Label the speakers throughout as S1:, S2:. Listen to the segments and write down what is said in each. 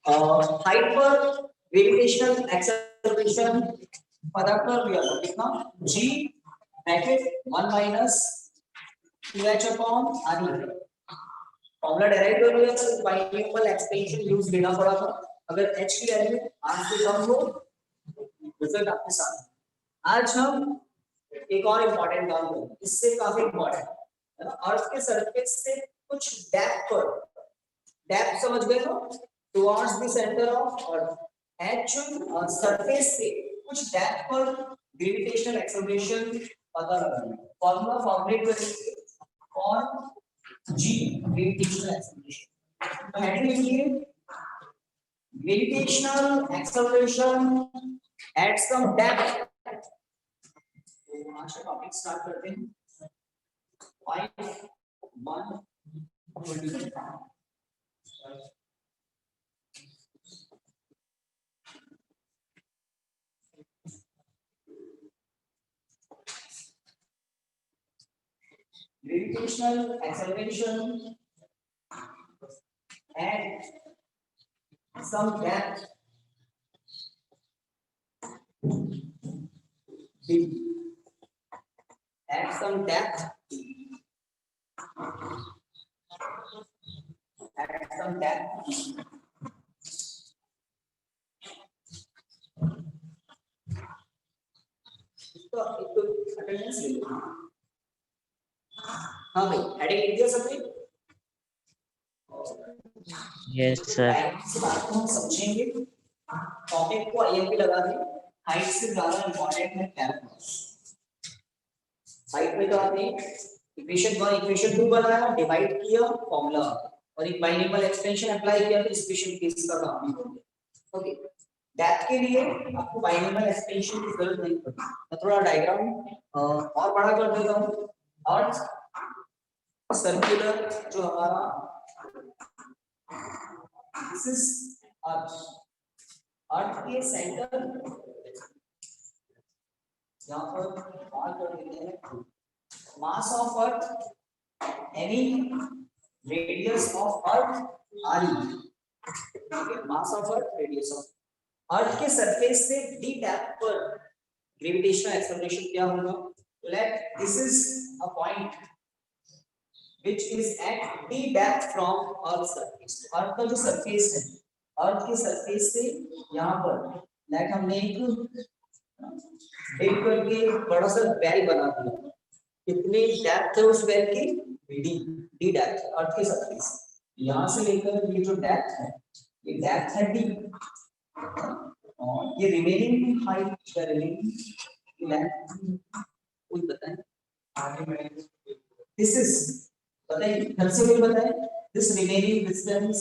S1: Height पर gravitational acceleration पता कर लिया था कितना g bracket 1 minus 2h upon r formula derive कर लिया था बाइनोमियल एक्सपेंशन यूज लेना पड़ा था अगर h की वैल्यू r से कम हो रिजल्ट आपके साथ आज हम एक और इम्पोर्टेंट काम करेंगे इससे काफी इम्पोर्टेंट है ना अर्थ के सरफेस से कुछ डेप्थ पर डेप्थ समझ गए हो towards the centre of earth h surface से कुछ डेप्थ पर ग्रेविटेशनल एक्सेलरेशन पता लगाना है फॉर्मूला फॉर्मुलेट करेंगे और g ग्रेविटेशनल एक्सेलरेशन तो हेडिंग लिखिए gravitational acceleration at some depth तो आज का टॉपिक स्टार्ट करते हैं 5 1 gravitational acceleration at some depth d at some depth at some depth तो अटेंडेंस ले लो हाँ भाई हेडिंग लिख दिया सबने
S2: यस सर
S1: इस बात को हम समझेंगे टॉपिक को आईएमपी लगा दें हाइट से ज्यादा इंपॉर्टेंट है कैलकुलस हाइट में तो आपने इक्वेशन 1 इक्वेशन 2 बनाया डिवाइड किया फॉर्मूला और एक बाइनोमियल एक्सपेंशन अप्लाई किया तो स्पेशल केस का काम हो गया ओके डेप्थ के लिए आपको बाइनोमियल एक्सपेंशन की जरूरत नहीं पड़ती मैं थोड़ा डायग्राम और बड़ा कर देता हूं अर्थ सर्कुलर जो हमारा दिस इज अर्थ के सेंटर यहां पर मार्क कर देते हैं mass of earth any radius of earth R mass of earth radius of earth के सरफेस से d डेप्थ पर ग्रेविटेशनल एक्सेलरेशन क्या होगा तो let this is a point which is at d depth from earth surface earth का जो surface है अर्थ के सरफेस से यहां पर लाइक हमने एक डिग करके बड़ा सा वेल बना दिया कितनी डेप्थ है उस वेल की d डेप्थ अर्थ के सरफेस यहां से लेकर ये जो डेप्थ है ये डेप्थ है d और ये रिमेनिंग हाइट का रिमेनिंग लेंथ कोई बताएं दिस इज बताइए फिर से भी बताएं this remaining distance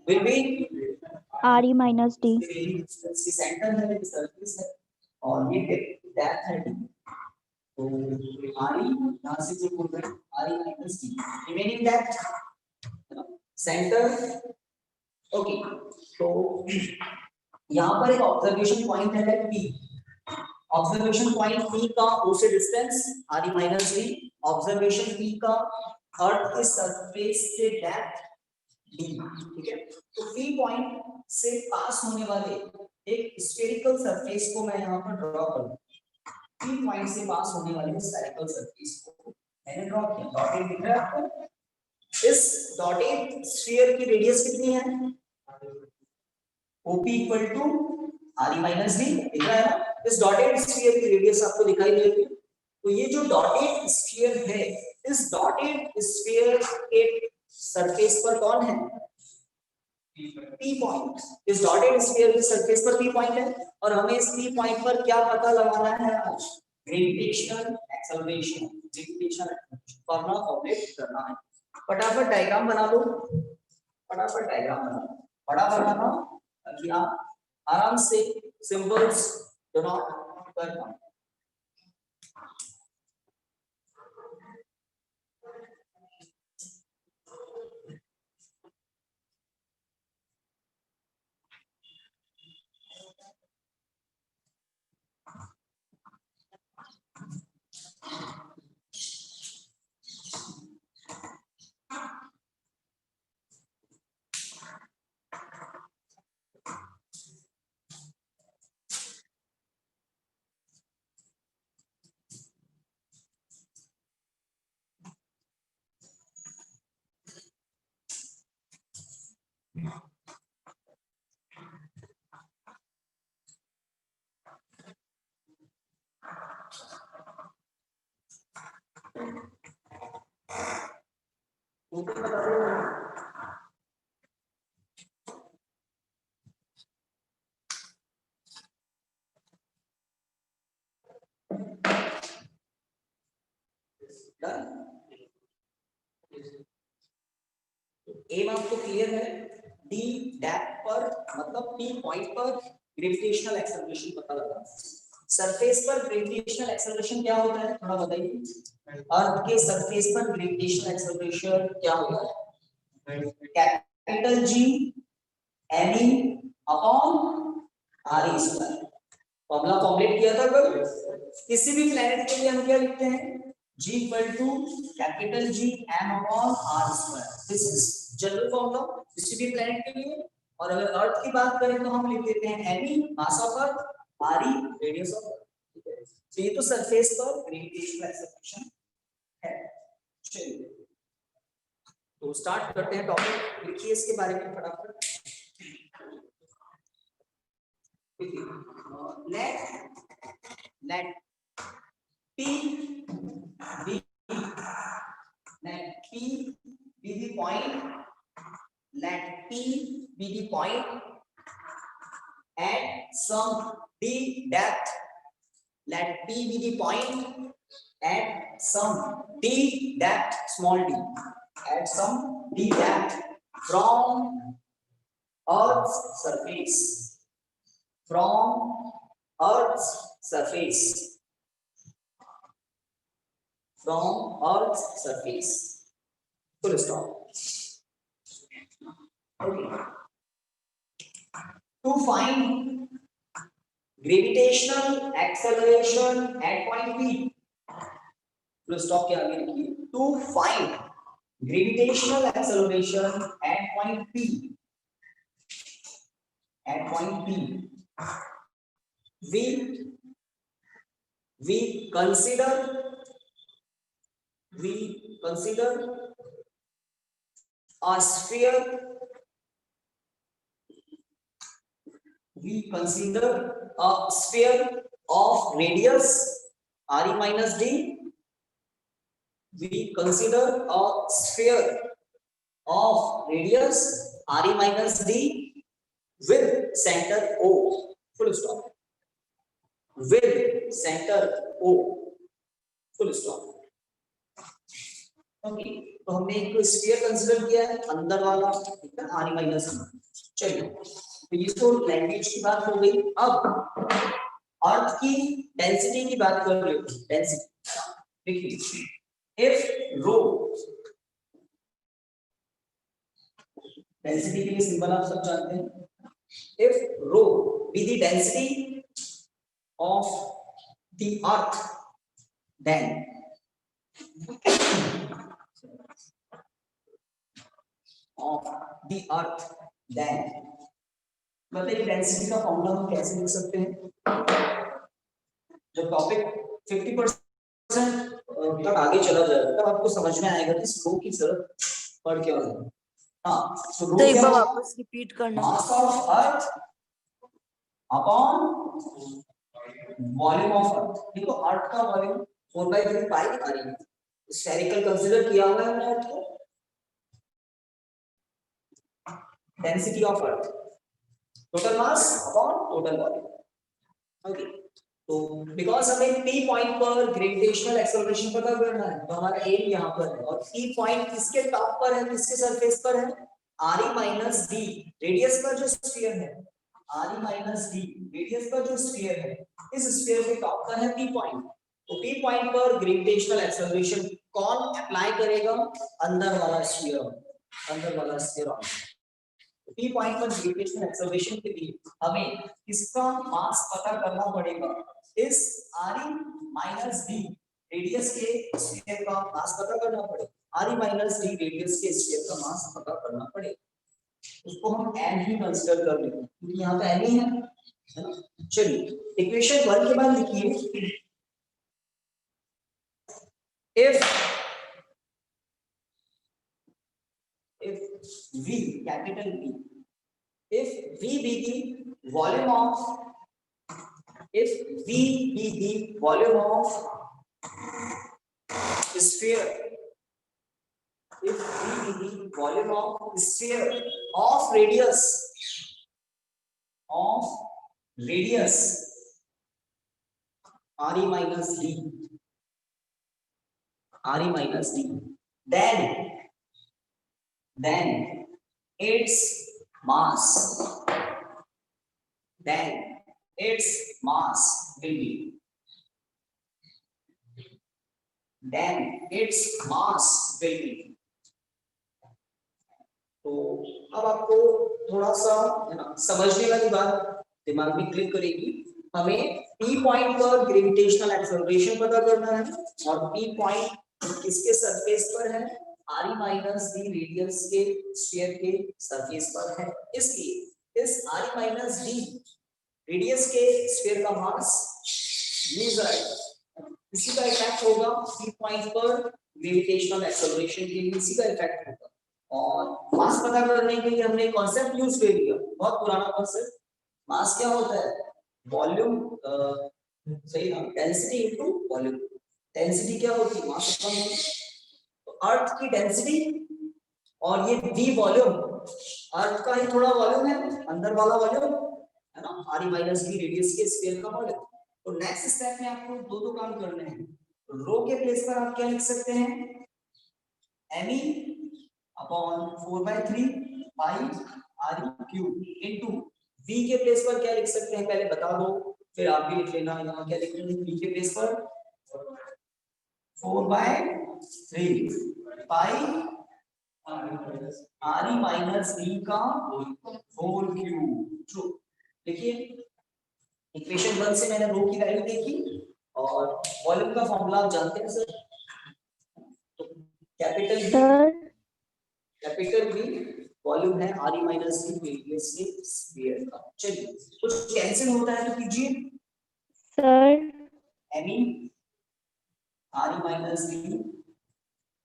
S1: will be
S3: are E minus D
S1: distance की सेंटर है सरफेस है और ये डेप्थ है d तो आर ई यहां से जो बोल रहे हैं are E minus D remaining depth centre okay तो यहां पर एक ऑब्जर्वेशन पॉइंट है p ऑब्जर्वेशन पॉइंट p का o से distance r e minus d observation p का अर्थ के सरफेस से डेप्थ d ठीक है तो p पॉइंट से पास होने वाले एक स्फेरिकल सरफेस को मैं यहां पर ड्रॉ करूंगा p पॉइंट से पास होने वाले स्फेरिकल सरफेस को मैंने ड्रॉ किया डॉटेड दिख रहा है आपको इस डॉटेड स्फीयर की रेडियस कितनी है OP equal to R E minus D दिख रहा है ना इस डॉटेड स्फीयर की रेडियस आपको दिखाई दे रही है तो ये जो डॉटेड स्फीयर है इस डॉटेड स्फीयर के सरफेस पर कौन है P पॉइंट इस डॉटेड स्फीयर के सरफेस पर P पॉइंट है और हमें इस P पॉइंट पर क्या पता लगाना है आज gravitational acceleration gravitational formula formulate करना है फटाफट डायग्राम बना लो फटाफट डायग्राम बना लो बड़ा बनाना ताकि आप आराम से सिंबल्स डू नॉट कर पाए एम आपको क्लियर है? डी डैप पर मतलब पी पॉइंट पर ग्रेविटेशनल एक्सेलरेशन पता लगा। सरफेस पर ग्रेविटेशनल एक्सेलरेशन क्या होता है थोड़ा बताइए। अर्थ के सरफेस पर ग्रेविटेशनल एक्सेलरेशन क्या होता है? Capital G M E upon R E square. Formula formulate किया था कब? किसी भी प्लेनेट के लिए हम क्या लिखते हैं? G equal to capital G m upon r square. This is general formula किसी भी प्लैनेट के लिए। और अगर अर्थ की बात करें तो हम लिख देते हैं me mass of earth, re radius of अर्थ। तो ये तो सरफेस पर ग्रेविटेशनल एक्सेलरेशन है। चलिए तो स्टार्ट करते हैं टॉपिक। लिखिए इसके बारे में फटाफट। let P be let P be the point. Let P be the point at some d depth. Let P be the point at some d depth, small d, at some d depth from Earth's surface. From Earth's surface. From Earth's surface. Full stop. Okay. To find gravitational acceleration at point P. Full stop के आगे लिखिए. To find gravitational acceleration at point P. At point P. We consider a sphere. We consider a sphere of radius re minus d. We consider a sphere of radius re minus d with center O. Full stop. With center O. Full stop. Okay तो हमने एक sphere consider किया है अंदर वाला, ठीक है, are minus. चलिए तो ये तो लैंग्वेज की बात हो गई। अब अर्थ की डेंसिटी की बात कर रहे हो। डेंसिटी देखिए, इफ रो, डेंसिटी के लिए सिंबल आप सब जानते हैं। If rho be the density of the earth then of the earth, then बताइए डेंसिटी का फॉर्मूला हम कैसे लिख सकते हैं? जब टॉपिक 50% तक आगे चला जाएगा तब आपको समझ में आएगा कि रो की जरूरत पड़ क्या है। हाँ तो रो क्या है?
S4: वापस रिपीट करना।
S1: मास of earth upon volume of earth. देखो अर्थ का वॉल्यूम 4/3 पाई आ रही है। स्फेरिकल कंसीडर किया हुआ है अर्थ को। Density of earth total mass upon total volume. Okay तो बिकॉज हमें P पॉइंट पर ग्रेविटेशनल एक्सेलरेशन पता करना है तो हमारा एम यहाँ पर है। और P पॉइंट किसके टॉप पर है, किसके सरफेस पर है? Re माइनस डी रेडियस पर जो स्फीयर है। Re माइनस डी रेडियस पर जो स्फीयर है, इस स्फीयर के टॉप पर है P पॉइंट। तो P पॉइंट पर ग्रेविटेशनल एक्सेलरेशन कौन अप्लाई करेगा? अंदर वाला स्फीयर, अंदर वाला स्फीयर। P पॉइंट पर ग्रेविटेशनल एक्सेलरेशन के लिए हमें इसका मास पता करना पड़ेगा। इस Re माइनस डी रेडियस के स्फीयर का मास पता करना पड़ेगा। Re माइनस डी रेडियस के स्फीयर का मास पता करना पड़ेगा। उसको हम m ही कंसीडर कर लेते हैं क्योंकि यहाँ पे m ही है ना। चलिए इक्वेशन 1 के बाद लिखिए, if V, capital V, if V be the volume of, if V be the volume of sphere, if V be the volume of sphere of radius RE minus D, RE minus D, then its mass, then its mass will be, then its mass will be. तो अब आपको थोड़ा सा है ना समझने वाली बात दिमाग में क्लिक करेगी। हमें P पॉइंट पर ग्रेविटेशनल एक्सेलरेशन पता करना है और P पॉइंट किसके सरफेस पर है, RE माइनस D रेडियस के स्फीयर के सरफेस पर है। इसलिए इस RE माइनस D रेडियस के स्फीयर का मास u(z), इसी का इफेक्ट होगा P पॉइंट पर ग्रेविटेशनल एक्सेलरेशन के लिए, इसी का इफेक्ट होगा। और मास पता करने के लिए हमने कॉन्सेप्ट यूज कर लिया, बहुत पुराना कॉन्सेप्ट। मास क्या होता है, वॉल्यूम, सही ना, डेंसिटी इनटू वॉल्यूम। डेंसिटी क्या होती है, मास अपॉन वॉल्यूम। तो अर्थ की डेंसिटी और ये v वॉल्यूम, अर्थ का ही थोड़ा वॉल्यूम है, अंदर वाला वॉल्यूम है ना, RE माइनस D रेडियस के स्फीयर का वॉल्यूम। तो नेक्स्ट स्टेप में आपको दो काम करने हैं। रो के प्लेस पर आप क्या लिख सकते हैं, me अपॉन 4/3 पाई RE क्यूब इनटू v के प्लेस पर क्या लिख सकते हैं, पहले बता दो फिर आप भी लिख लेना। यहाँ क्या लिख रहे हैं, v के प्लेस पर 4/3 पाई RE माइनस D का होल क्यूब। देखिए इक्वेशन 1 से मैंने रो की वैल्यू देखी और वॉल्यूम का फॉर्मूला आप जानते हैं सर। तो कैपिटल V वॉल्यूम है, RE माइनस D रेडियस के स्फीयर का। चलिए कुछ कैंसिल होता है तो कीजिए
S3: sir.
S1: me RE minus D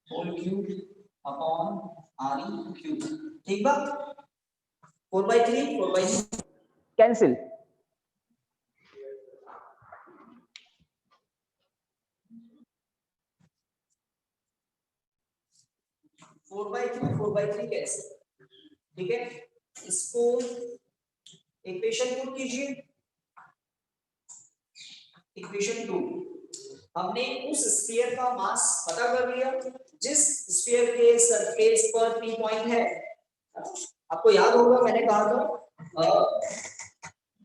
S1: whole cube upon RE cube, ठीक बात। 4/3 कैंसिल, फोर बाई थ्री कैसे, ठीक है। इसको इक्वेशन पुट कीजिए, इक्वेशन 2। हमने उस स्फीयर का मास पता कर लिया जिस स्फीयर के सरफेस पर P पॉइंट है। आपको याद होगा मैंने कहा था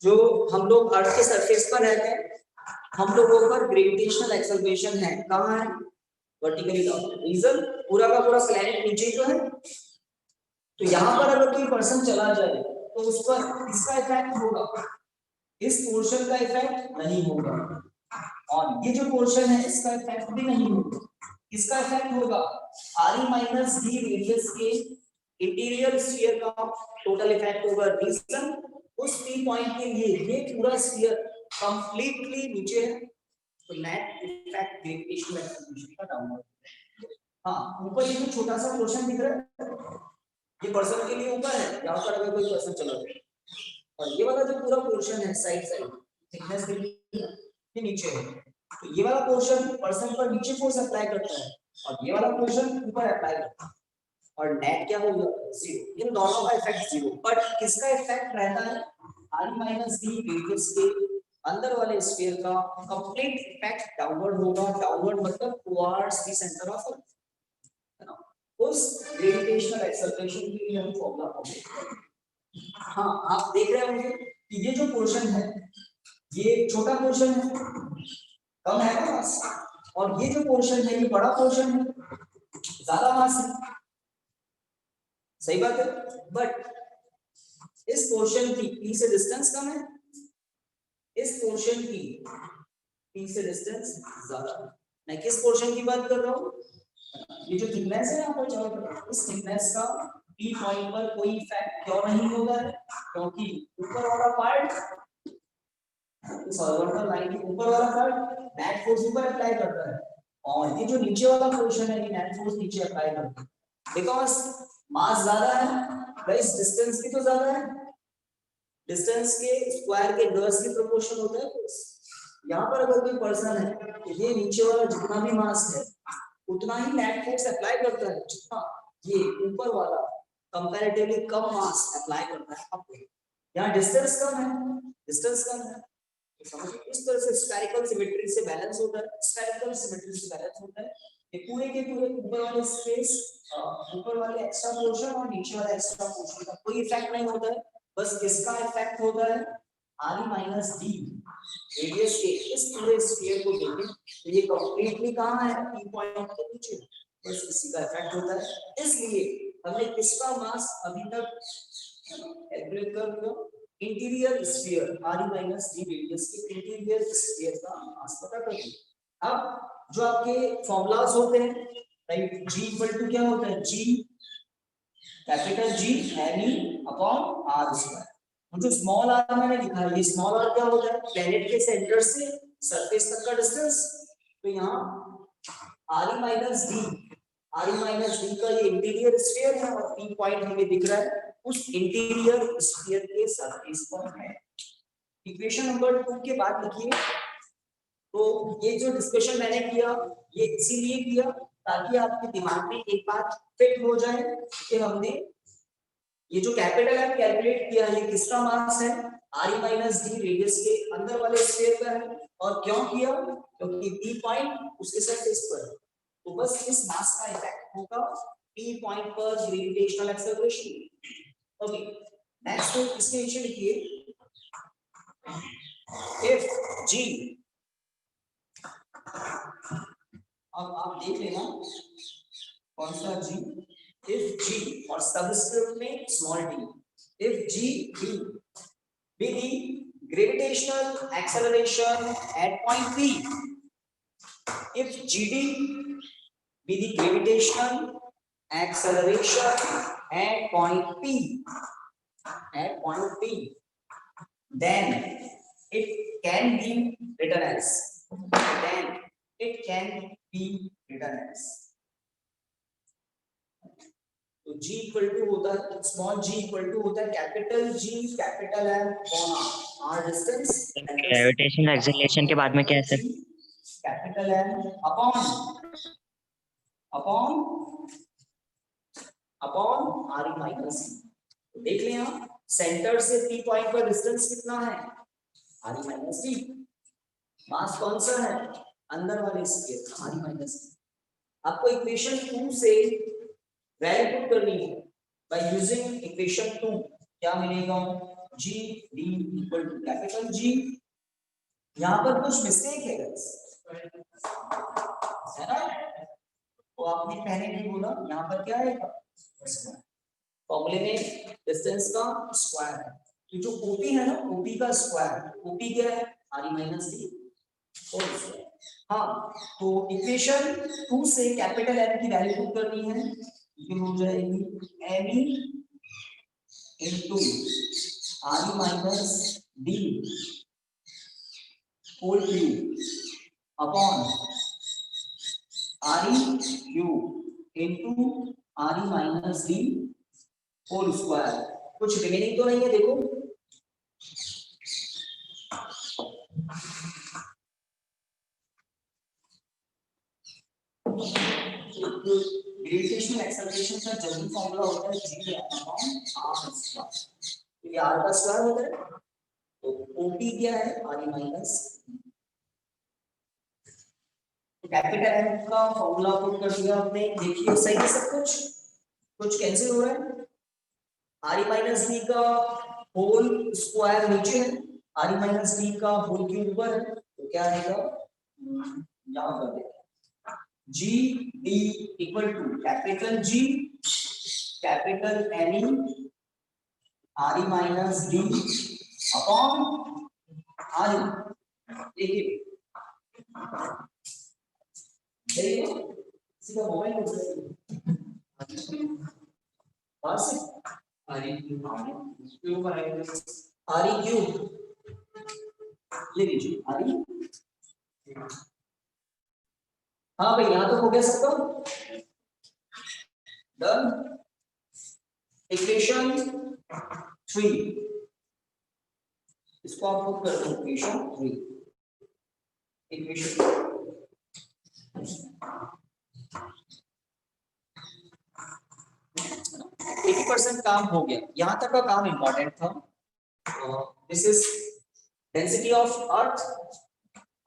S1: जो हम लोग अर्थ के सरफेस पर रहते हैं, हम लोगों पर ग्रेविटेशनल एक्सेलरेशन है, कहाँ है, वर्टिकली डाउन। रीजन पूरा का पूरा प्लैनेट नीचे ही तो है। तो यहाँ पर अगर कोई पर्सन चला जाए तो उस पर इसका इफेक्ट होगा, इस पोर्शन का इफेक्ट नहीं होगा, और ये जो पोर्शन है इसका इफेक्ट भी नहीं होगा। इसका इफेक्ट होगा RE माइनस D रेडियस के इंटीरियर स्फीयर का टोटल इफेक्ट होगा। रीजन उस P पॉइंट के लिए ये पूरा स्फीयर कंप्लीटली नीचे है, तो नेट इफेक्ट ग्रेविटेशनल एक्सेलरेशन का डाउनवर्ड। हाँ, ऊपर ये जो छोटा सा पोर्शन दिख रहा है ये पर्सन के लिए ऊपर है, यहाँ पर अगर कोई पर्सन चला जाए, और ये वाला जो पूरा पोर्शन है साइड थिकनेस ये नीचे है, तो ये वाला पोर्शन पर्सन पर नीचे फोर्स अप्लाई करता है और ये वाला पोर्शन ऊपर अप्लाई करता है, और नेट क्या होगा, जीरो। इन दोनों का इफेक्ट जीरो, बट किसका इफेक्ट रहता है, RE माइनस D रेडियस के अंदर वाले स्फीयर का कंप्लीट इफेक्ट डाउनवर्ड होगा। डाउनवर्ड मतलब towards the centre of earth, है ना। उस ग्रेविटेशनल एक्सेलरेशन के लिए हम फॉर्मूला फॉर्म। हाँ, आप देख रहे होंगे कि ये जो पोर्शन है ये छोटा पोर्शन है, कम है ना मास, और ये जो पोर्शन है ये बड़ा पोर्शन है, ज्यादा मास है, सही बात है। बट इस पोर्शन की P से डिस्टेंस कम है, इस पोर्शन की P से डिस्टेंस ज्यादा है। मैं किस पोर्शन की बात कर रहा हूँ, ये जो थिकनेस है यहाँ पर चारों तरफ, इस थिकनेस का P पॉइंट पर कोई इफेक्ट क्यों नहीं होगा, क्योंकि ऊपर वाला पार्ट, इस हॉरिजॉन्टल लाइन के ऊपर वाला पार्ट नेट फोर्स ऊपर अप्लाई करता है, और ये जो नीचे वाला पोर्शन है ये नेट फोर्स नीचे अप्लाई करता है। बिकॉज़ मास ज्यादा है गाइस, डिस्टेंस भी तो ज्यादा है, डिस्टेंस के स्क्वायर के इनवर्सली प्रोपोर्शन होता है। यहाँ पर अगर कोई पर्सन है तो ये नीचे वाला जितना भी मास है उतना ही नेट फोर्स अप्लाई करता है जितना ये ऊपर वाला कंपैरेटिवली कम मास अप्लाई करता है आपको। यहाँ डिस्टेंस कम है, डिस्टेंस कम है, तो समझिए इस तरह से स्फेरिकल सिमेट्री से बैलेंस होता है, स्फेरिकल सिमेट्री से बैलेंस होता है। ये पूरे के पूरे ऊपर वाले स्पेस, ऊपर वाले एक्स्ट्रा पोर्शन और नीचे वाला एक्स्ट्रा पोर्शन का कोई इफेक्ट नहीं होता है, बस किसका इफेक्ट होता है, r माइनस d रेडियस के इस पूरे स्फीयर को देखें तो ये कंप्लीटली कहां है, P पॉइंट के नीचे, बस इसी का इफेक्ट होता है। इसलिए हमने किसका मास अभी तक कैलकुलेट कर दिया, interior sphere r minus d radius के इंटीरियर स्फीयर का मास पता कर दिया। अब जो आपके फॉर्मूलाज होते हैं, राइट, g इक्वल टू क्या होता है, g capital G me upon r square. जो स्मॉल r मैंने लिखा है, ये स्मॉल r क्या होता है, प्लेनेट के सेंटर से सरफेस तक का डिस्टेंस। तो यहाँ r माइनस d का ये इंटीरियर स्फीयर है और P पॉइंट हमें दिख रहा है उस इंटीरियर स्फीयर के सरफेस पर है। इक्वेशन नंबर 2 के बाद लिखिए। तो ये जो डिस्कशन मैंने किया ये इसीलिए किया ताकि आपके दिमाग में एक बात फिट हो जाए कि हमने ये जो कैपिटल एम कैलकुलेट किया है ये किसका मास है, r माइनस d रेडियस के अंदर वाले स्फीयर का है। और क्यों किया, क्योंकि P पॉइंट उसके सरफेस पर है, तो बस इस मास का इफेक्ट होगा P पॉइंट पर ग्रेविटेशनल एक्सेलरेशन। ओके, नेक्स्ट इसके नीचे लिखिए, इफ g, अब आप देख लेना कौन सा g, if g और सबस्क्रिप्ट में small d, if g be the gravitational acceleration at point P, if gd be the gravitational acceleration at point P, then it can be written as, तो g equal to होता है, small g equal to होता है capital G capital M upon r distance,
S2: gravitational acceleration के बाद में क्या है sir?
S1: Capital M upon r minus d। देख लें आप, सेंटर से P पॉइंट का डिस्टेंस कितना है, r माइनस d। मास कौन सा है, अंदर वाले स्फीयर r माइनस d। आपको इक्वेशन 2 से वैल्यू पुट करनी है बाय यूजिंग इक्वेशन 2। क्या मिलेगा, g d equal to capital G। यहाँ पर कुछ मिस्टेक है गाइस, है ना, तो आपने पहले नहीं बोला, यहाँ पर क्या आएगा, फॉर्मूले में डिस्टेंस का स्क्वायर है, तो जो OP है ना, OP का स्क्वायर, OP क्या है, r माइनस d और स्क्वायर। हाँ, तो इक्वेशन 2 से कैपिटल M की वैल्यू पुट करनी है, ये हो जाएगी me into r minus d whole cube upon re cube into r minus d whole square. कुछ रिमेनिंग तो नहीं है, देखो ग्रेविटेशनल एक्सेलरेशन का जनरल फॉर्मूला होता है g अपॉन r स्क्वायर। तो ये r का स्क्वायर होता है, तो OP क्या है, r माइनस। कैपिटल M का फॉर्मूला पुट कर दिया आपने, देखिए सही है सब कुछ कैंसिल हो रहा है। r माइनस d का होल स्क्वायर नीचे है, r माइनस d का होल क्यूब ऊपर है, तो क्या आएगा, यहां कर देते g d equal to capital G capital N r minus d upon r। देखिए किसी का मोबाइल हो पास आरी क्यूब ले लीजिए आरी। हाँ भाई, यहाँ तक हो गया सबका, डन। इक्वेशन 3 इसको आप पुट कर दो इक्वेशन 3 इक्वेशन 80% काम हो गया, यहां तक का काम इंपॉर्टेंट था। This is density of earth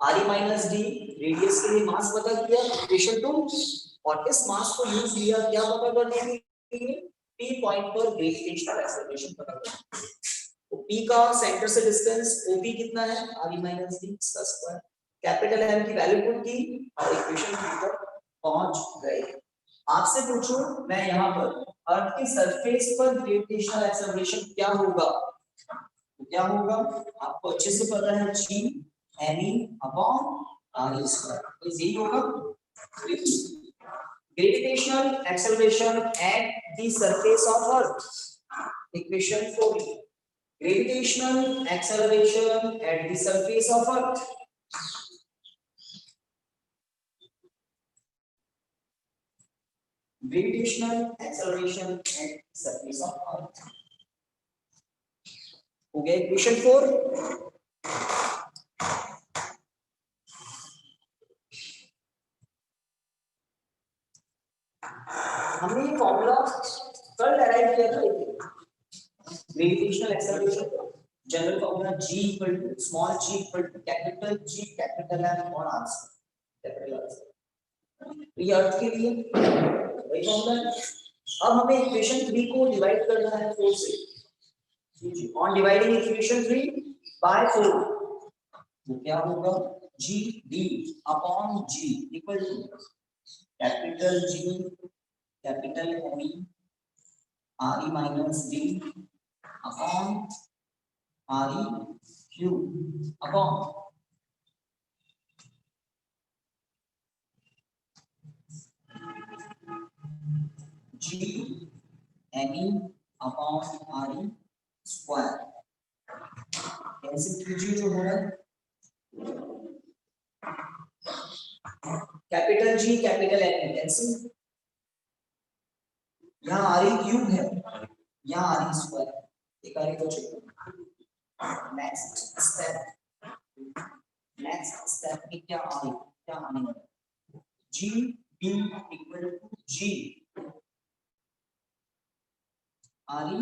S1: RE minus D, radius के लिए मास पता किया इक्वेशन 2, और इस मास को यूज किया क्या पता करने के लिए, P पॉइंट पर ग्रेविटेशनल एक्सेलरेशन पता करना। तो P का सेंटर से डिस्टेंस OP कितना है, RE माइनस डी इसका स्क्वायर, कैपिटल M की वैल्यू पुट की और इक्वेशन 3 पर पहुंच गए। आपसे पूछूं मैं यहाँ पर अर्थ के सरफेस पर ग्रेविटेशनल एक्सेलरेशन क्या होगा, तो क्या होगा आपको अच्छे से पता है, G me upon r square, तो यही होगा gravitational acceleration at the surface of earth, equation 4, gravitational acceleration at the surface of earth, gravitational acceleration at the surface of earth हो गया इक्वेशन 4। हमने ये फॉर्मूला कल डेराइव किया था, gravitational acceleration general formula G equal to small g equal to capital G capital M और r capital R। ये अर्थ के लिए वही फॉर्मूला है। अब हमें इक्वेशन 3 को डिवाइड करना है 4 से, ऑन डिवाइडिंग इक्वेशन 3 बाय 4 तो क्या होगा, G D upon G equal to capital G capital M RE minus D upon RE cube upon G ME upon RE square. Cancel कीजिए जो हो रहा है, capital G capital M cancel, यहाँ RE cube है, यहाँ RE स्क्वायर, एक RE को चेक करो। नेक्स्ट स्टेप में क्या आने G B equal to G RE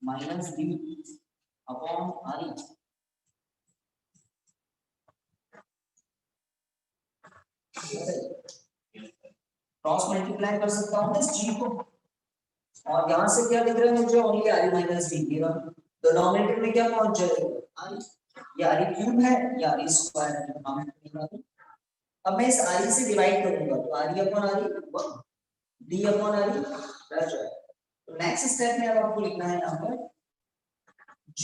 S1: minus D upon RE, cross multiply कर सकता हूँ इस G को, और यहाँ से क्या दिख रहा है मुझे, ओनली RE माइनस D दिख रहा है, डिनोमिनेटर में क्या पहुंच जाएगा RE, ये RE क्यूब है या RE स्क्वायर है, अब मैं इस RE से डिवाइड करूंगा तो RE upon RE D upon RE रह जाएगा। तो नेक्स्ट स्टेप में अब आपको लिखना है यहाँ पर G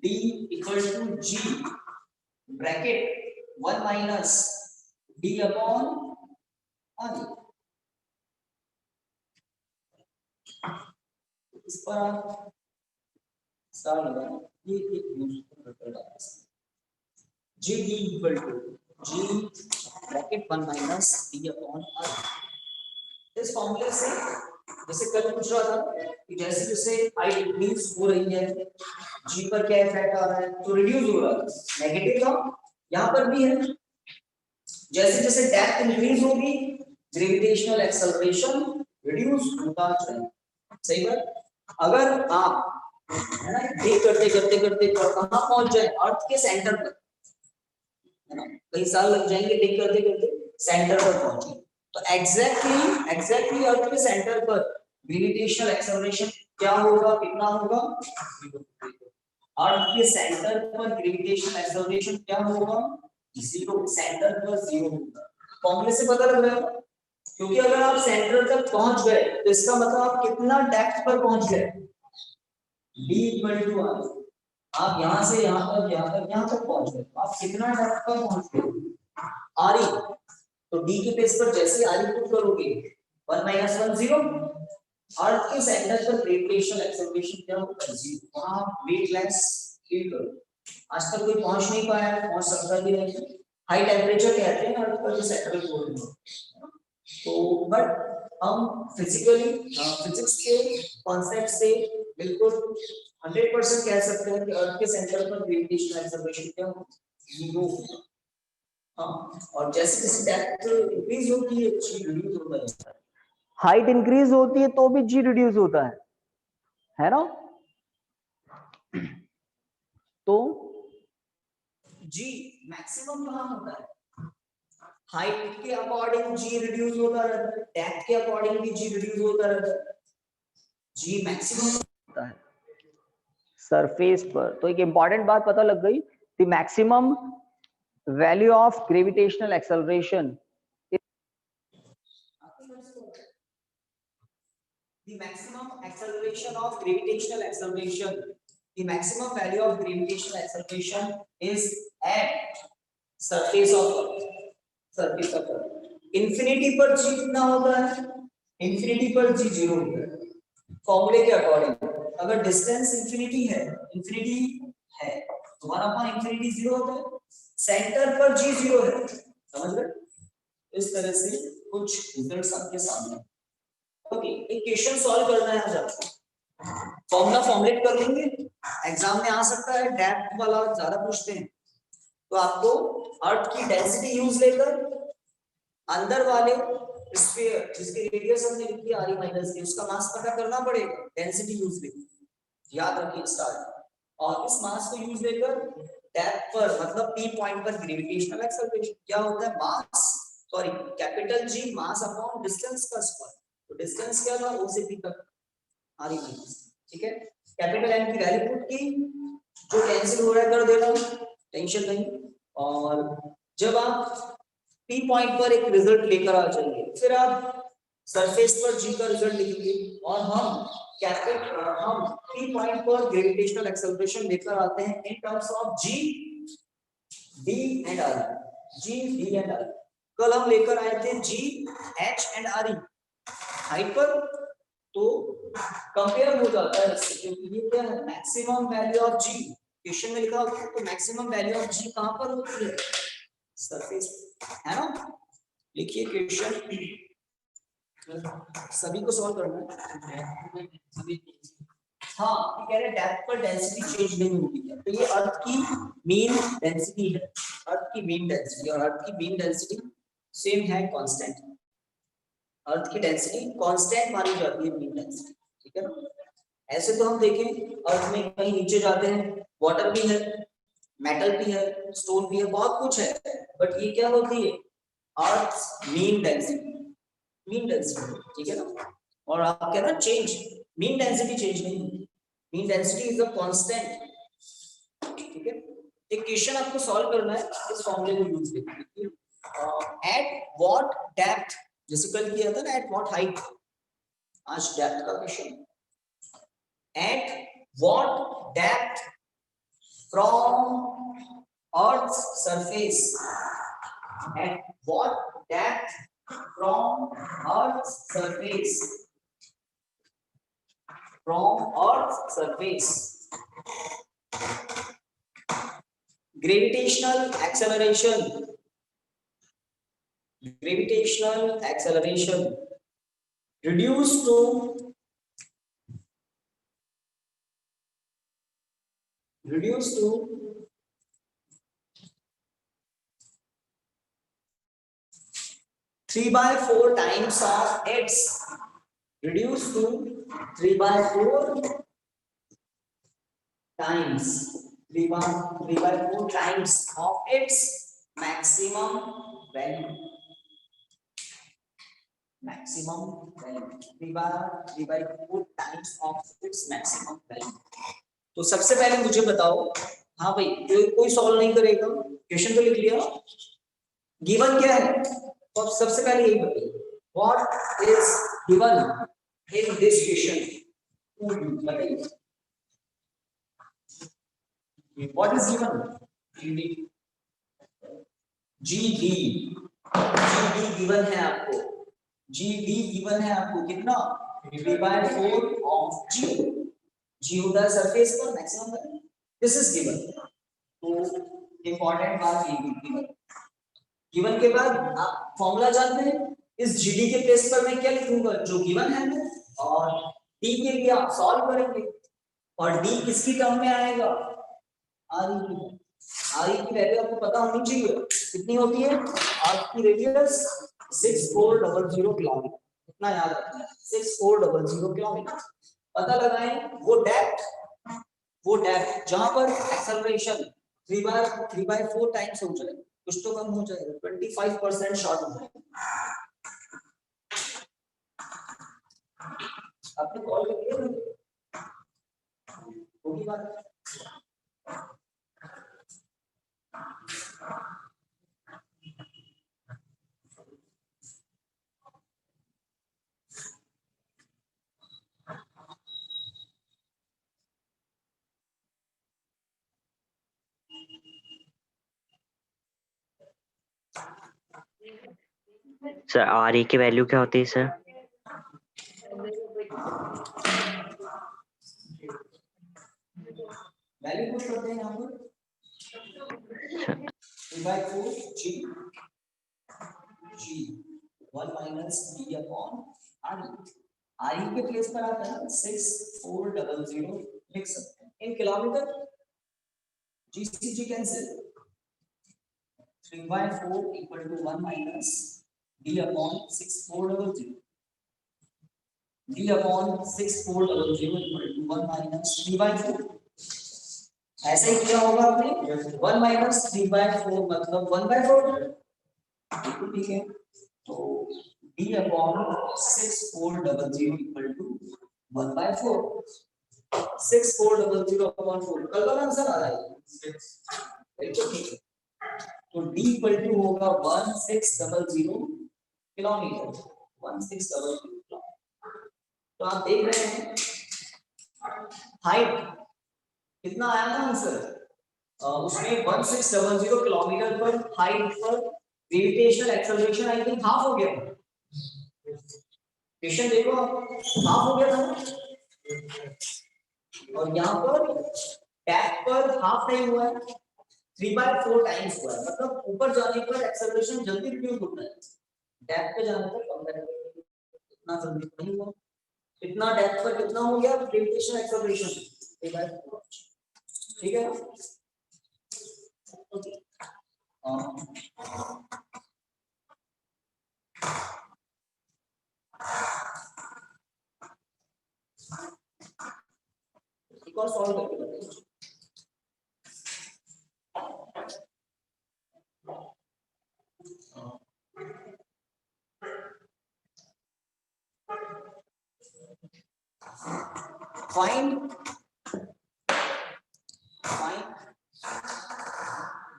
S1: D equal to G bracket 1 minus D upon RE। इस पर आप स्टार लगाएं, ये एक यूजफुल मेथड है। G D equal to G bracket 1 minus D upon RE। इस फॉर्मूले से जैसे कल पूछ रहा था कि जैसे जैसे हाइट इंक्रीज हो रही है G पर क्या इफेक्ट आ रहा है, तो रिड्यूस हो रहा है, नेगेटिव था, यहाँ पर भी है। जैसे जैसे डेप्थ इंक्रीज होगी ग्रेविटेशनल एक्सेलरेशन रिड्यूस होता जाएगा, सही बात। अगर आप है ना डिग करते करते करते कहां पहुंच जाए, अर्थ के सेंटर पर, है ना, कई साल लग जाएंगे डिग करते करते सेंटर पर पहुंचे, तो एग्जैक्टली अर्थ के सेंटर पर ग्रेविटेशनल एक्सेलरेशन क्या होगा, कितना होगा, अर्थ के सेंटर पर ग्रेविटेशनल एक्सेलरेशन क्या होगा, 0, सेंटर पर 0 होगा। फॉर्मूले से पता लग रहा है, क्योंकि अगर आप सेंटर तक पहुंच गए तो इसका मतलब आप कितना डेप्थ पर पहुंच गए, D इक्वल टू R, आप यहां से यहां तक पहुंच गए, आप कितना डेप्थ पर पहुंच गए RE, तो D के बेस पर जैसे RE पुट करोगे 1 माइनस 1 0, अर्थ के सेंटर पर ग्रेविटेशनल एक्सेलरेशन क्या होगा 0, वहां वेटलेस फील करो। आज तक कोई पहुंच नहीं पाया है, पहुंच सकता भी नहीं, हाई टेम्परेचर कहते हैं अर्थ पर जो सेंट्रल कोर में, तो बट हम फिजिक्स के कॉन्सेप्ट से बिल्कुल 100% कह सकते हैं कि अर्थ के सेंटर पर ग्रेविटेशनल एक्सेलरेशन क्या होगा, 0 होगा। हाँ, और जैसे जैसे डेप्थ इंक्रीज होती है जी रिड्यूस होता रहता है, हाइट इंक्रीज होती है तो भी जी रिड्यूस होता है ना। तो जी मैक्सिमम कहाँ होता है, हाइट के अकॉर्डिंग जी रिड्यूस होता रहता है, डेप्थ के अकॉर्डिंग भी जी रिड्यूस होता रहता है, जी मैक्सिमम होता है सरफेस पर। तो एक इंपॉर्टेंट बात पता लग गई, the maximum value of gravitational acceleration, the maximum acceleration of gravitational acceleration, the maximum value of gravitational acceleration is at surface of earth, surface of earth। infinity पर g कितना होता है, infinity पर g 0 होता है फॉर्मूले के अकॉर्डिंग। अगर डिस्टेंस इंफिनिटी है, इंफिनिटी है तो 1 अपॉन इंफिनिटी 0 होता है, सेंटर पर g 0 है, समझ गए। इस तरह से कुछ रिजल्ट्स आपके सामने। ओके, एक क्वेश्चन सॉल्व करना है आज आपको, फॉर्मूला फॉर्मुलेट कर लेंगे, एग्जाम में आ सकता है डेप्थ वाला ज्यादा पूछते हैं, तो आपको अर्थ की डेंसिटी यूज लेकर अंदर वाले स्फीयर जिसकी रेडियस हमने लिखी r माइनस d उसका मास पता करना पड़ेगा, डेंसिटी यूज लेकर, याद रखिए स्टार्ट। और इस मास को यूज लेकर डेप्थ पर मतलब p पॉइंट पर ग्रेविटेशनल एक्सेलरेशन क्या होता है, mass sorry capital G mass upon distance का स्क्वायर। तो डिस्टेंस क्या था, O से P तक r माइनस, ठीक है। कैपिटल M की वैल्यू पुट की, जो कैंसिल हो रहा है कर देना, टेंशन नहीं। और जब आप P पॉइंट पर एक रिजल्ट लेकर आ जाएंगे, फिर आप सरफेस पर G का रिजल्ट लिखेंगे, और हम P पॉइंट पर ग्रेविटेशनल एक्सेलरेशन लेकर आते हैं in terms of G D and R, G D and R। कल हम लेकर आए थे G H and R height पर, तो कंपेयर हो जाता है इससे, क्योंकि ये क्या है maximum value of G, question में लिखा होता है तो मैक्सिमम वैल्यू ऑफ G कहां पर होती है, सरफेस, है ना। लिखिए क्वेश्चन, सभी को सॉल्व करना है। हाँ, कह रहे हैं डेप्थ पर डेंसिटी चेंज नहीं होगी, तो ये अर्थ की मीन डेंसिटी है, अर्थ की मीन डेंसिटी, और अर्थ की मीन डेंसिटी सेम है कांस्टेंट, अर्थ की डेंसिटी कांस्टेंट मानी जाती है मीन डेंसिटी, ठीक है ना। ऐसे तो हम देखें अर्थ में कहीं नीचे जाते हैं वाटर भी है, मेटल भी है, स्टोन भी है, बहुत कुछ है, बट ये क्या होती है अर्थ मीन डेंसिटी, मीन डेंसिटी, ठीक है ना। और आप कह रहे चेंज, मीन डेंसिटी चेंज नहीं होती, mean density is a constant, ठीक है। एक क्वेश्चन आपको सॉल्व करना है, इस फॉर्मूले को यूज करके, एट व्हाट डेप्थ, जैसे कल किया था ना एट व्हाट हाइट, आज डेप्थ का question, at what depth from earth's surface, at what depth from earth's surface, from earth's surface gravitational acceleration reduced to 3/4 times of its, reduced to 3/4 times, 3/4 times of its maximum value, 3/4 times of its maximum value। तो सबसे पहले मुझे बताओ, हाँ भाई कोई solve नहीं करेगा, क्वेश्चन तो लिख लिया, गिवन क्या है, तो सबसे पहले यही बताइए what is given in this question, बताइए what is given, GD given है आपको, जीडी गिवन है आपको कितना, 3/4 ऑफ जी होता है सरफेस पर मैक्सिमम, दिस इज गिवन। तो इंपॉर्टेंट बात ये गिवन, गिवन के बाद आप फॉर्मूला जानते हैं, इस जीडी के प्लेस पर मैं क्या लिखूंगा, जो गिवन है, और डी के लिए आप सॉल्व करेंगे और डी किसकी टर्म में आएगा, आर की। आर की वैल्यू आपको पता होनी चाहिए कितनी होती है, आपकी रेडियस 6400 किलोमीटर, इतना याद रखना है 6400 किलोमीटर। पता लगाएं वो डेप्थ जहां पर एक्सेलरेशन 3/4 टाइम्स हो जाए, कुछ तो कम हो जाएगा, 25% शॉर्ट हो जाएगा। आपने कॉल किया होगी बात।
S2: सर आर ई की वैल्यू क्या होती है सर?
S1: वैल्यू पुट करते हैं यहाँ पर 3/4 g 1 minus d upon r e के प्लेस पर आता है 6400 लिख सकते हैं इन kilometre. g cancel 3/4 equal to 1 minus d upon 6400 d upon 6400 equal to 1 minus 3/4। ऐसा ही किया होगा आपने 1 minus 3/4 मतलब 1/4, ठीक है। तो d upon 6400 equal to 1/4, 6400 upon 4 कल का आंसर आ रहा है, बिल्कुल ठीक है। तो d equal to होगा 1600 किलोमीटर, 1600 किलोमीटर। तो आप देख रहे हैं हाइट कितना आया था आंसर, उसमें 1600 किलोमीटर पर हाइट पर gravitational acceleration I think half हो गया। क्वेश्चन देखो हाफ हो गया था और यहाँ पर टैप पर हाफ टाइम हुआ है, 3/4 टाइम्स हुआ है, मतलब ऊपर जाने पर एक्सेलरेशन जल्दी रिड्यूस होता है, टैप पे जाने पर कंपैरेटिवली इतना जल्दी नहीं हुआ। इतना डेप्थ पर कितना हो गया ग्रेविटेशनल एक्सेलरेशन, 3/4, ठीक है। ओके एक और सॉल्व करके बताइए। Find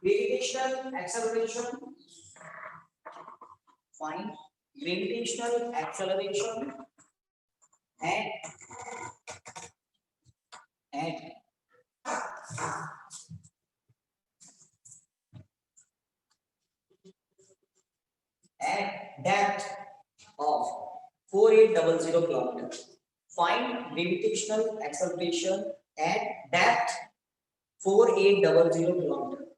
S1: gravitational acceleration. Find gravitational acceleration at depth of 4800 kilometers. Find gravitational acceleration at depth 4800 kilometers.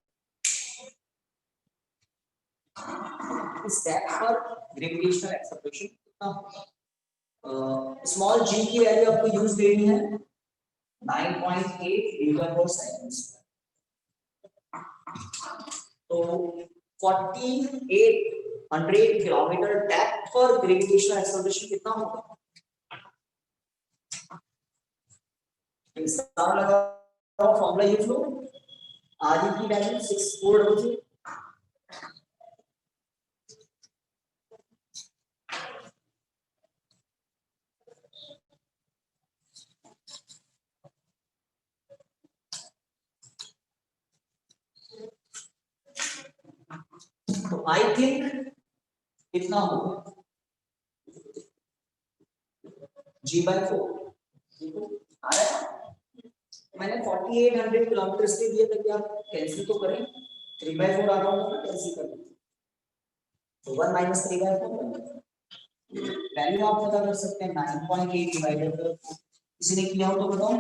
S1: इस डेप्थ पर ग्रेविटेशनल एक्सेलरेशन कितना होगा, स्मॉल g की वैल्यू आपको यूज देनी है 9.8 मीटर पर सेकंड। तो 4800 किलोमीटर डेप्थ पर ग्रेविटेशनल एक्सेलरेशन कितना होगा, इसका लगा फॉर्मूला यूज लो, आर की वैल्यू 6400 तो आई थिंक कितना होगा g/4 आ रहा है। मैंने 4800 किलोमीटर इसलिए दिया था कि आप कैंसिल तो करें, 3/4 आ रहा होगा कैंसिल कर दीजिए, तो 1 - 3/4 वैल्यू आप पता कर सकते हैं 9.8 डिवाइडेड बाय 4। किसी ने किया हो तो बताओ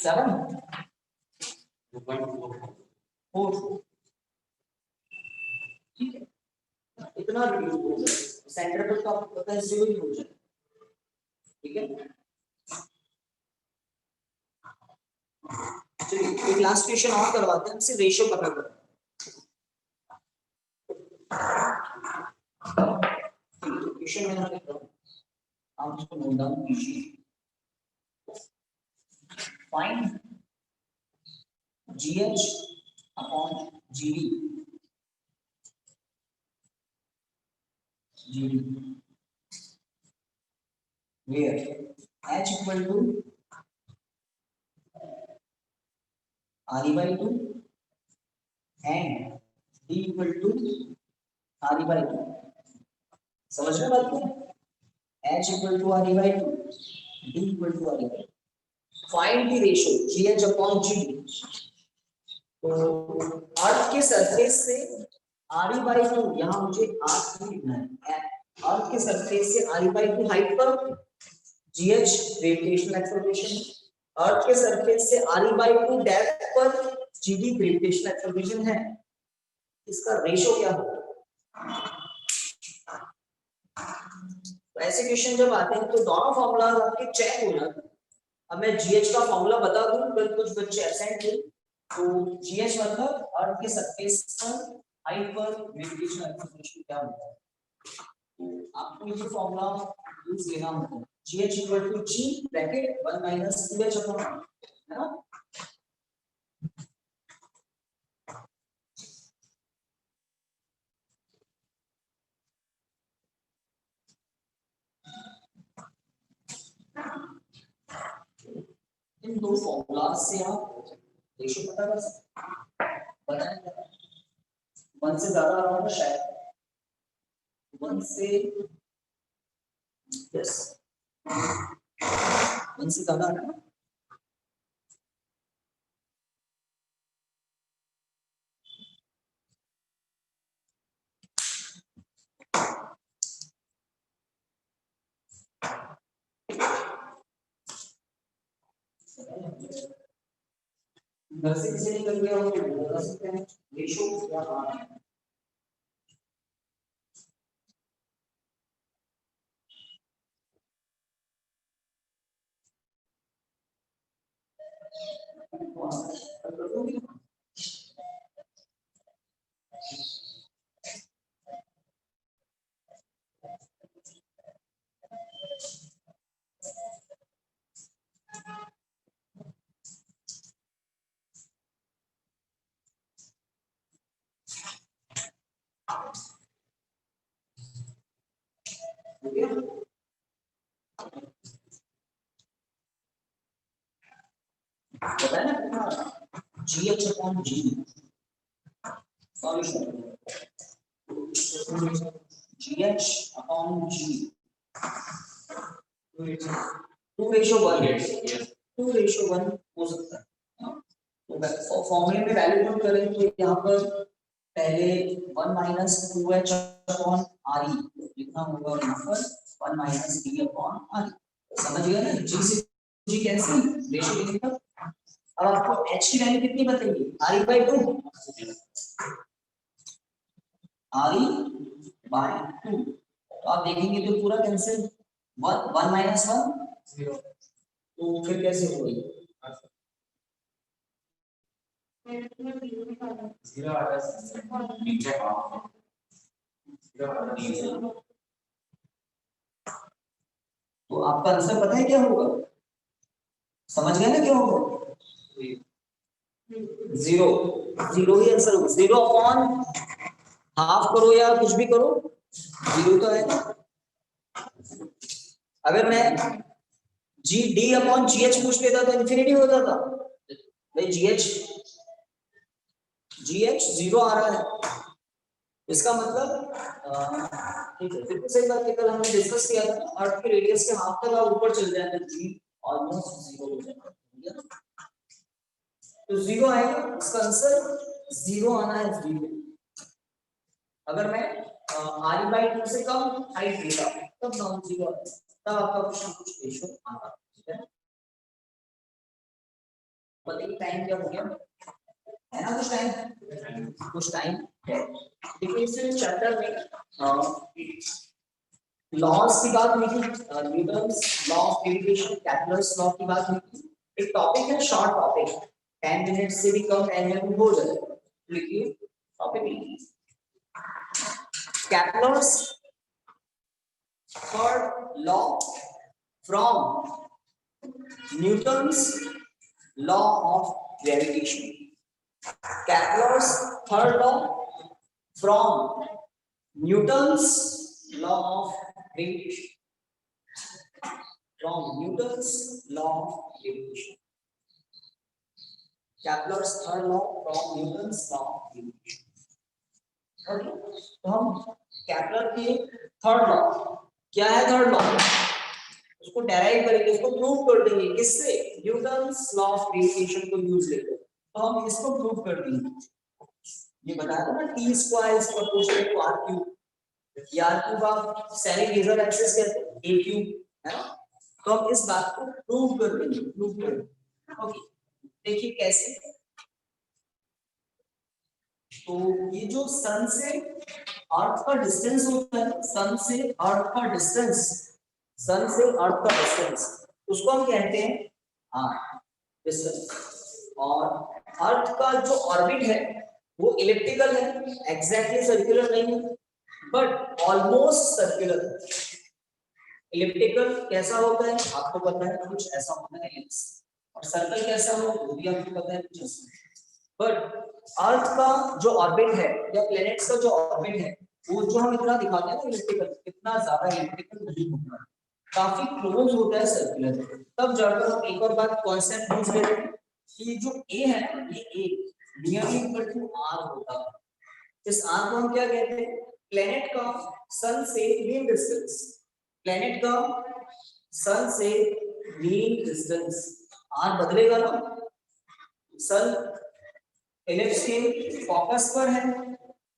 S1: 7 2.4 ठीक है, इतना रिड्यूस हो जाए, सेंटर पर तो आपको पता है 0 ही हो जाए, ठीक है। चलिए एक लास्ट क्वेश्चन और करवाते हैं, हमसे रेशियो पता करो। क्वेश्चन में आप इसको नोट डाउन कीजिए। Find GH upon GD where H equal to RE by 2 and D equal to RE by 2। समझ रहे बात को? H equal to RE by 2, D equal to RE by 2। Find the ratio GH upon GD। तो अर्थ के surface से RE by 2, यहाँ मुझे R लिखना है। अर्थ के सरफेस से RE by 2 हाइट पर GH ग्रेविटेशनल एक्सेलरेशन, अर्थ के सरफेस से RE by 2 डेप्थ पर GD ग्रेविटेशनल एक्सेलरेशन है। इसका रेशो क्या होगा? तो ऐसे क्वेश्चन जब आते हैं तो दोनों फॉर्मूला आपके चेक हो जाते हैं। अब मैं GH का फॉर्मूला बता दूं, अगर कुछ बच्चे असाइन थे तो GH मतलब अर्थ के सरफेस पर हाइट पर ग्रेविटेशनल एक्सेलरेशन क्या होता है। तो आपको ये फॉर्मूला यूज लेना होगा। GH equal to G bracket 1 minus 2H upon, है ना? इन दो फॉर्मूला से आप रेशियो पता कर सकते हैं। बताएं 1 से ज्यादा आ रहा होगा शायद, 1 से यस 1 से ज्यादा आ रहा है। घर से किसी निकल गया हो तो बता सकते हैं रेशियो क्या आ रहा है। बताया ना GH upon GD solution GH upon GD 2:1 हो सकता है। तो फॉर्मूले में वैल्यू पुट करें तो यहाँ पर पहले 1 minus 2H upon RE लिखना होगा और यहाँ पर 1 minus D upon RE। समझ गया ना? G से G कैंसिल, रेशियो लिखने का। अब आपको H की वैल्यू कितनी बताइए? RE by 2, RE by 2। तो आप देखेंगे तो पूरा कैंसिल, 1 minus 1 0। तो फिर कैसे होगा? 0 आ रहा है नीचे तो आपका आंसर पता है क्या होगा? समझ गए ना क्या होगा? 0 ही आंसर होगा। 0 अपॉन हाफ करो या कुछ भी करो, 0 तो आएगा। अगर मैं GD अपॉन GH पूछ लेता तो इन्फिनिटी हो जाता भाई। GH 0 आ रहा है, इसका मतलब ठीक है। बिल्कुल सही बात है, कल हमने डिस्कस किया था अर्थ के रेडियस के हाफ तक आप ऊपर चल जाए तो G ऑलमोस्ट 0 हो जाएगा। तो 0 आएगा, इसका आंसर 0 आना है। 0 अगर मैं RE by 2 से कम हाइट लेता तब नॉन 0 आता, तब आपका कुछ रेशियो आता। ठीक है, बताइए टाइम क्या हो गया है ना? कुछ टाइम है। देखिए इस चैप्टर में लॉस की बात हुई थी, Newton's law of gravitation, Kepler's law की बात हुई थी। एक टॉपिक है, शॉर्ट टॉपिक, 10 मिनट से भी कम 10 मिनट हो जाए, लिखिए टॉपिक लिखिए, Kepler's third law from Newton's law of gravitation, Kepler's third law from Newton's law of gravitation, from Newton's law of gravitation, Kepler's third law from Newton's law of gravitation. Okay, तो हम Kepler के third law, क्या है third law, उसको derive करेंगे, उसको prove कर देंगे, किससे, न्यूटन्स लॉ ऑफ ग्रेविटेशन को यूज लेकर, तो हम इसको प्रूव कर देंगे। ये बताया था ना, t square is proportional to r cube, यार क्यूब आप सेमी मेजर एक्सिस कहते हैं, a क्यूब है ना, तो हम इस बात को प्रूव कर देंगे, प्रूव कर देंगे। ओके, देखिए कैसे, तो ये जो सन से अर्थ का डिस्टेंस होता है, सन से अर्थ का डिस्टेंस, सन से अर्थ का डिस्टेंस, उसको हम कहते हैं डिस्टेंस, और अर्थ का जो ऑर्बिट है वो इलिप्टिकल है, एग्जैक्टली सर्कुलर नहीं है, बट ऑलमोस्ट सर्कुलर। इलिप्टिकल कैसा होता है आपको पता है, कुछ ऐसा होता है एलिप्स, और सर्कल कैसा हो वो भी आपको पता है, कुछ ऐसा। बट अर्थ का जो ऑर्बिट है या प्लैनेट्स का जो ऑर्बिट है, वो जो हम इतना दिखाते हैं ना इलिप्टिकल, इतना ज्यादा इलिप्टिकल नहीं होता, काफी क्लोज होता है सर्कुलर। तब जाकर हम एक और बात कांसेप्ट यूज लेते हैं कि जो ए है ना, ये ए नियरली इक्वल टू आर होता है। इस आर को हम क्या कहते हैं, प्लेनेट का सन से मीन डिस्टेंस, प्लेनेट का सन से मीन डिस्टेंस, आर बदलेगा ना, सन इलिप्स के फोकस पर है,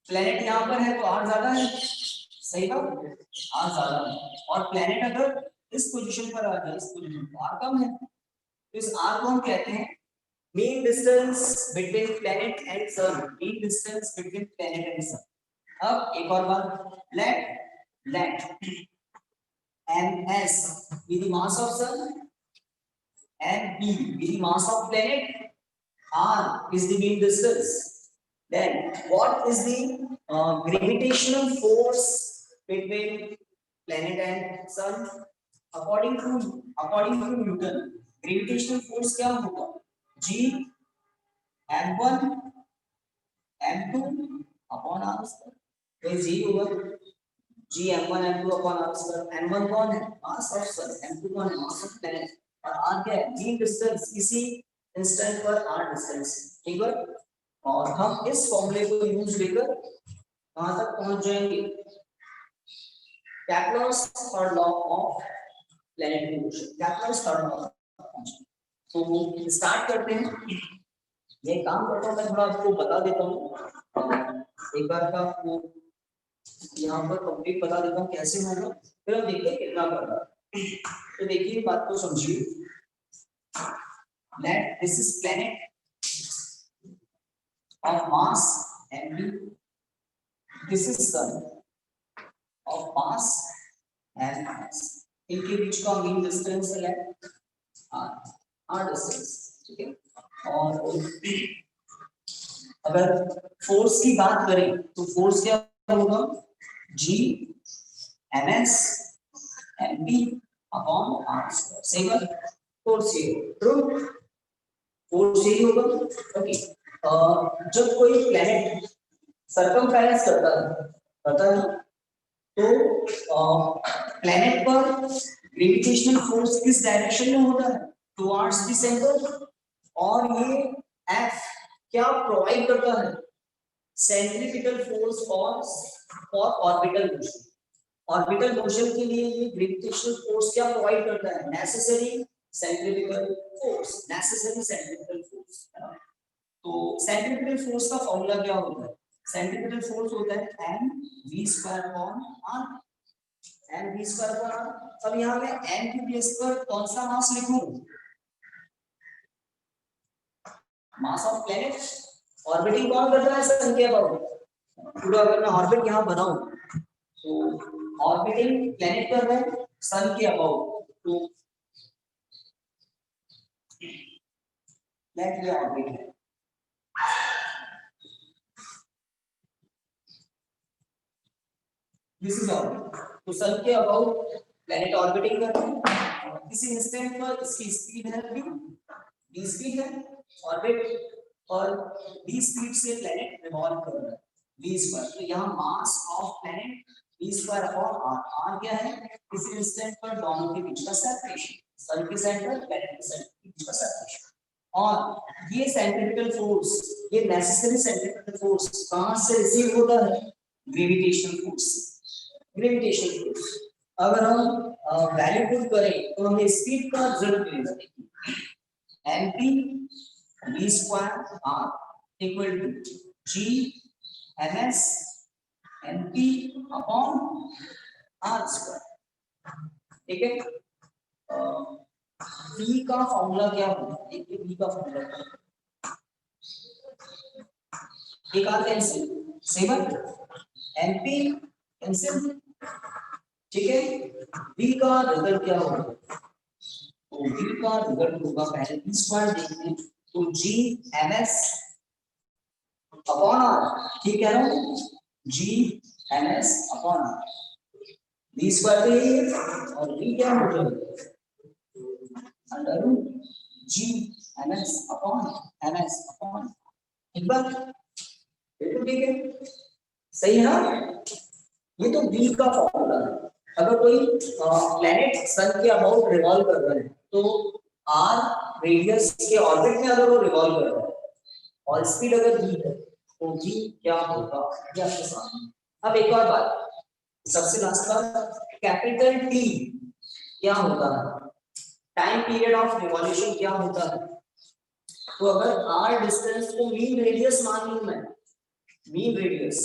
S1: प्लेनेट यहाँ पर है तो आर ज्यादा है, सही बात, आर ज्यादा है, और प्लेनेट अगर इस पोजीशन पर आ जाए, इस पोजीशन पर आर कम है, तो इस आर को हम कहते हैं mean distance between planet and sun, mean distance between planet and sun। अब एक और बात, let ms be the mass of sun and b be the mass of planet, r is the mean distance, then what is the gravitational force between planet and sun, according to Newton gravitational force क्या होगा, G m1 m2 upon r square, तो G होगा G m1 m2 upon r square, m1 कौन है, mass of sun, m2 कौन है, mass of planet, और r क्या है, मीन डिस्टेंस, किसी इंस्टेंट पर r डिस्टेंस, ठीक है। और हम इस फॉर्मूले को यूज लेकर कहां तक पहुंच जाएंगे, Kepler's third law of planetary motion, Kepler's third law. तो स्टार्ट करते हैं, ये काम करता हूँ मैं, थोड़ा आपको बता देता हूँ, एक बार का आपको यहाँ पर कंप्लीट बता देता हूँ कैसे होगा, फिर हम देखते हैं कितना करना। तो देखिए बात को समझिए, late this is planet of mass mv, this is sun of mass ms, इनके बीच का मीन डिस्टेंस है r डिस्टेंस, ठीक है। और अगर फोर्स की बात करें तो फोर्स क्या होगा, g ms mv upon r square, सही बात, फोर्स ये ट्रू, फोर्स यही होगा। ओके, जब कोई प्लैनेट सर्कमफेरेंस करता है, पता है, तो प्लैनेट पर ग्रेविटेशनल फोर्स किस डायरेक्शन में होता है, टुवर्ड्स द सेंटर, और ये F क्या प्रोवाइड करता है, centripetal force for orbital motion, orbital motion के लिए ये ग्रेविटेशनल फोर्स क्या प्रोवाइड करता है, necessary centripetal force, necessary centripetal force, है ना। तो सेंट्रीपिटल फोर्स का फॉर्मूला क्या होता है, सेंट्रीपिटल फोर्स होता है mv² upon r, mv² upon r। अब यहाँ मैं m की प्लेस पर कौन सा मास लिखूं, मास ऑफ प्लैनेट, ऑर्बिटिंग कौन कर रहा है सन के अबाउट, पूरा अगर मैं ऑर्बिट यहाँ बनाऊं तो ऑर्बिटिंग प्लेनेट कर रहे हैं सन के अबाउट, तो प्लेनेट ये ऑर्बिट है। दिस इज ऑर्बिट, तो सन के अबाउट प्लेनेट ऑर्बिटिंग कर रहे हैं, किसी इंस्टेंट पर इसकी स्पीड है v स्पीड है ऑर्बिट, और v स्पीड से प्लेनेट रिवॉल्व कर रहा है v स्क्वायर। तो यहाँ mass of planet v square upon r, r क्या है किसी इंस्टेंट पर दोनों के बीच का सेपरेशन, सन के सेंटर प्लेनेट के सेंटर के बीच का सेपरेशन। और ये सेंट्रिपिटल फोर्स, ये नेसेसरी सेंट्रिपिटल फोर्स कहां से रिसीव होता है, ग्रेविटेशनल फोर्स, ग्रेविटेशनल फोर्स। अगर हम वैल्यू पुट करें तो हमें स्पीड का रिजल्ट मिलेगा, mp v square r equal to g ms mp upon r square. ठीक है, v का फॉर्मूला क्या होगा, देखिए v का फॉर्मूला एक आर कैंसिल 7 mp कैंसिल, ठीक है। v का रिजल्ट क्या होगा, तो v का रिजल्ट होगा, पहले v स्क्वायर देखते हैं, तो g ms अपॉन r, ठीक कह रहा हूं, g ms upon r, v square तो यही है, और v क्या हो जाएगा under root g ms upon एक बार बिल्कुल ठीक है, सही है ना। ये तो v का फॉर्मूला है। अगर कोई प्लेनेट सन के अबाउट रिवॉल्व कर रहा है तो r रेडियस के ऑर्बिट में अगर वो रिवॉल्व कर रहा है और स्पीड अगर v है तो v क्या होगा, ये आपके सामने। अब एक और बात, सबसे लास्ट बात, कैपिटल T क्या होता है, टाइम पीरियड ऑफ रिवॉल्यूशन क्या होता है। तो अगर r डिस्टेंस को मीन रेडियस मान लूं मैं, मीन रेडियस,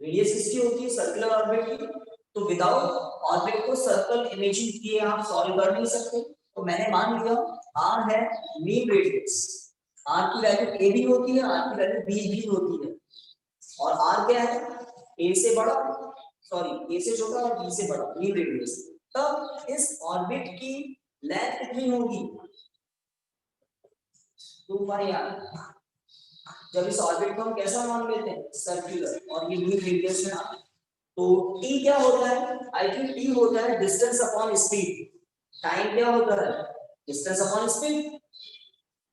S1: रेडियस किसकी होती है, सर्कुलर ऑर्बिट की, तो विदाउट ऑर्बिट को सर्कल इमेजिन किए आप सॉल्व कर नहीं सकते। तो मैंने मान लिया r है मीन रेडियस, r की वैल्यू a भी होती है, r की वैल्यू b भी होती है, और r क्या है, a से बड़ा, सॉरी a से छोटा और b से बड़ा, मीन रेडियस। तब इस ऑर्बिट की लेंथ कितनी होगी, 2 पाई r। जब इस ऑर्बिट को हम कैसा मान लेते हैं, सर्कुलर, और ये मीन रेडियस है, तो t क्या होता है, आई थिंक t होता है डिस्टेंस अपॉन स्पीड, टाइम क्या होता है, डिस्टेंस अपॉन स्पीड,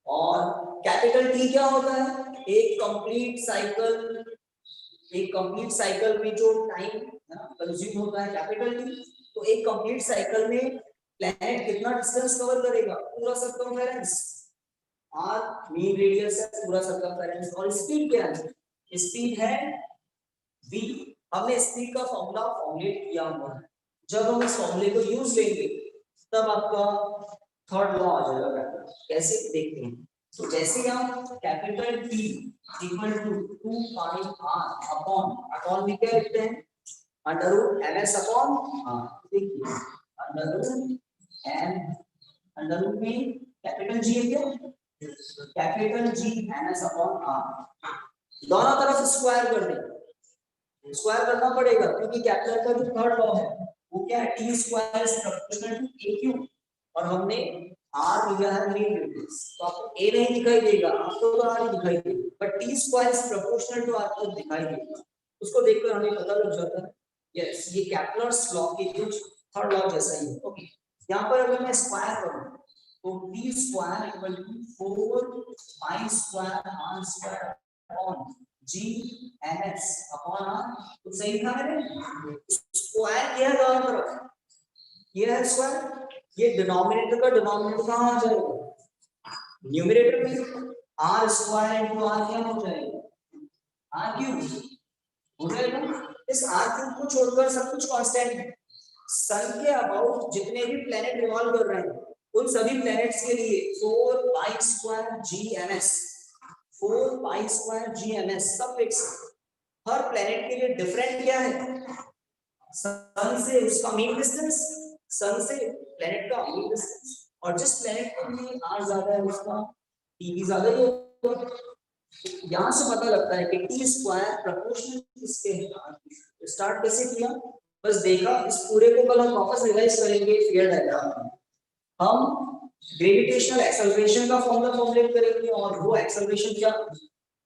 S1: और कैपिटल T क्या होता है, एक कंप्लीट साइकिल में जो टाइम कंज्यूम होता है कैपिटल T। तो एक कंप्लीट साइकिल में प्लैनेट कितना डिस्टेंस कवर करेगा, पूरा सर्कमफेरेंस, r मीन रेडियस है, पूरा सर्कमफेरेंस, और स्पीड क्या है, स्पीड है v। हमने स्पीड का फॉर्मूला फॉर्मुलेट किया हुआ है, जब हम इस फॉर्मूले को यूज लेंगे तब आपका थर्ड लॉ आ जाएगा। कैसे देखते हैं, तो जैसे हम capital T equal to 2 pi r upon में क्या लिखते हैं, under root ms upon r। देखिए अंडर रूट में कैपिटल G है क्या, capital G ms upon r, दोनों तरफ स्क्वायर कर दें, स्क्वायर करना पड़ेगा क्योंकि कैपिटल का जो थर्ड लॉ है वो क्या है, t square is proportional to aq, और हमने r लिया है मीन रेडियस, तो आपको a नहीं दिखाई देगा, आपको तो r ही दिखाई देगा, but t square is proportional to r को दिखाई देगा, उसको देखकर हमें पता लग जाता है यस ये कैपलर्स लॉ के कुछ थर्ड लॉ जैसा ही है। ओके, यहां पर अगर मैं स्क्वायर करूं तो t square equal to 4 pi square r square upon g ms upon r, तो सही लिखा मैंने, स्क्वायर किया है दोनों तरफ, ये है स्क्वायर, ये डिनोमिनेटर का डिनोमिनेटर कहां आ जाएगा, न्यूमरेटर में, r स्क्वायर इनटू r क्या हो जाएगा, r क्यूब हो जाएगा। इस r क्यूब को छोड़कर सब कुछ कांस्टेंट है, सन के अबाउट जितने भी प्लेनेट रिवॉल्व कर रहे हैं उन सभी प्लेनेट्स के लिए 4 pi square gms, 4 pi square gms सब फिक्स। हर प्लेनेट के लिए डिफरेंट क्या है, सन से उसका मीन डिस्टेंस, सन से प्लेनेट का मीन डिस्टेंस, और जिस प्लेनेट के लिए r ज्यादा है उसका t भी ज्यादा ही होगा। यहां से पता लगता है कि t स्क्वायर प्रोपोर्शनल किसके है, स्टार्ट कैसे किया, बस देखा, इस पूरे को कल हम वापस रिवाइज करेंगे फेयर डायग्राम में। हम ग्रेविटेशनल एक्सेलरेशन का फॉर्मूला फॉर्मुलेट करेंगे और वो एक्सेलरेशन क्या,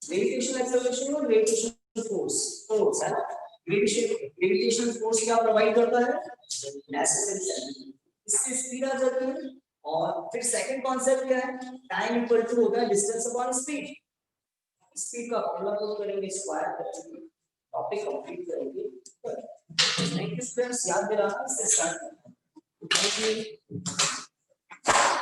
S1: ग्रेविटेशनल एक्सेलरेशन और ग्रेविटेशनल फोर्स है ना। ग्रेविटेशनल फोर्स क्या प्रोवाइड करता है, नेसेसरी, इससे स्पीड आ जाती है। और फिर सेकंड कॉन्सेप्ट क्या है, टाइम इक्वल टू होता है डिस्टेंस अपॉन स्पीड। स्पीड का फॉर्मूला पुट करेंगे, स्क्वायर करेंगे, टॉपिक कंप्लीट करेंगे। थैंक यू स्टूडेंट्स, याद दिलाना, इससे स्टार्ट करते हैं। Thank you.